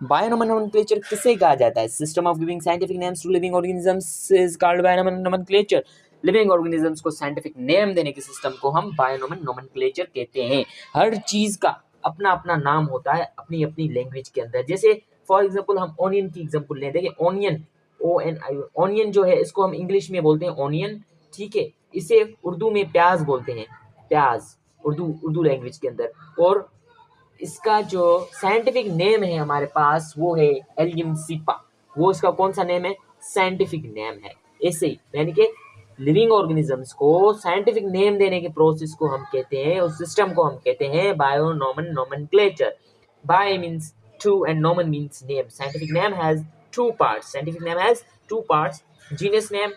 बायोनोमन nomenclature किसे कहा जाता है? System of giving scientific names to living organisms is called binomial nomenclature. Living organisms को साइंटिफिक नेम देने के सिस्टम को हम बायोनोमन नोमेनक्लेचर कहते हैं। हर चीज का अपना अपना नाम होता है अपनी अपनी लैंग्वेज के अंदर। जैसे फॉर एग्जांपल हम ऑनियन की एग्जांपल लें, देखिए ऑनियन, ONI, ऑनियन जो है इसको हम इंग्लिश में बोलते हैं ऑनियन, ठीक है। इसे उर्दू में प्याज बोलते हैं, प्याज, उर्दू लैंग्वेज के अंदर। और इसका जो साइंटिफिक नेम है हमारे पास वो है एलियम सीपा। वो इसका कौन सा नेम है? साइंटिफिक नेम है। ऐसे ही यानी कि लिविंग ऑर्गेनिजम्स को साइंटिफिक नेम देने के प्रोसेस को हम कहते हैं, उस सिस्टम को हम कहते हैं binomial nomenclature. By means two and nomen means name. Scientific name has two parts, scientific name has two parts, genus name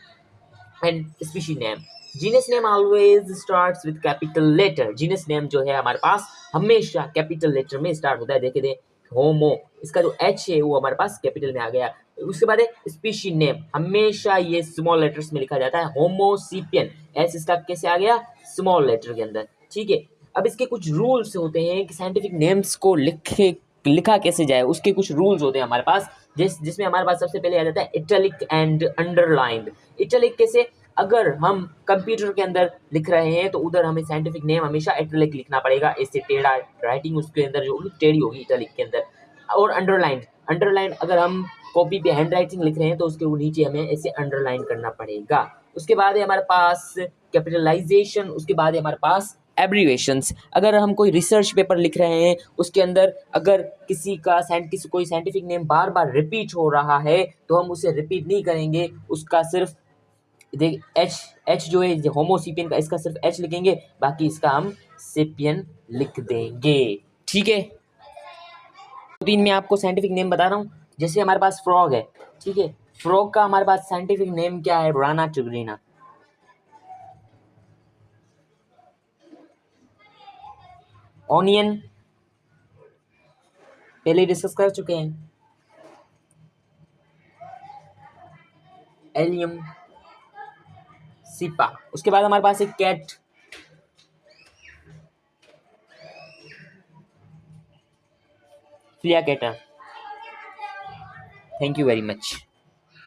and species name. Genus name always starts with capital letter. Genus name जो है हमारे पास हमेशा capital letter में start होता है। देखिए दे होमो, इसका जो एच है वो हमारे पास कैपिटल में आ गया। उसके बाद है स्पीशीज नेम, हमेशा ये स्मॉल लेटर्स में लिखा जाता है। होमोसिपियन, एस इसका कैसे आ गया? स्मॉल लेटर के अंदर, ठीक है। अब इसके कुछ रूल्स होते हैं कि साइंटिफिक नेम्स को लिखा कैसे जाए, उसके कुछ रूल्स होते हैं हमारे पास। जिसमें हमारे पास सबसे पहले आ जाता है इटैलिक एंड अंडरलाइंड। इटैलिक कैसे? अगर हम कंप्यूटर के अंदर लिख रहे हैं तो उधर हमें साइंटिफिक नेम हमेशा इटैलिक लिखना पड़ेगा, इससे टेढ़ा राइटिंग उसके अंदर जो होगी टेढ़ी होगी इटैलिक के अंदर। और अंडरलाइंड, अंडरलाइन अगर हम कॉपी पे हैंड राइटिंग लिख रहे हैं तो उसके नीचे हमें ऐसे अंडरलाइन करना पड़ेगा। उसके बाद है हमारे पास कैपिटलाइजेशन, उसके बाद है हमारे पास एब्रीवेशंस। अगर हम कोई रिसर्च पेपर लिख रहे हैं उसके अंदर अगर किसी कोई साइंटिफिक नेम बार बार रिपीट हो रहा है तो हम उसे रिपीट नहीं करेंगे, उसका सिर्फ देख एच जो है होमोसिपियन का, इसका सिर्फ एच लिखेंगे, बाकी इसका हम सेपियन लिख देंगे, ठीक है। तीन में आपको साइंटिफिक नेम बता रहा हूँ। जैसे हमारे पास फ्रॉग है, ठीक है। फ्रॉग का हमारे पास साइंटिफिक नेम क्या है? राना टिग्रीना। ऑनियन पहले डिस्कस कर चुके हैं, एलियम सीपा। उसके बाद हमारे पास एक कैट, फ्लिया कैटा। Thank you very much.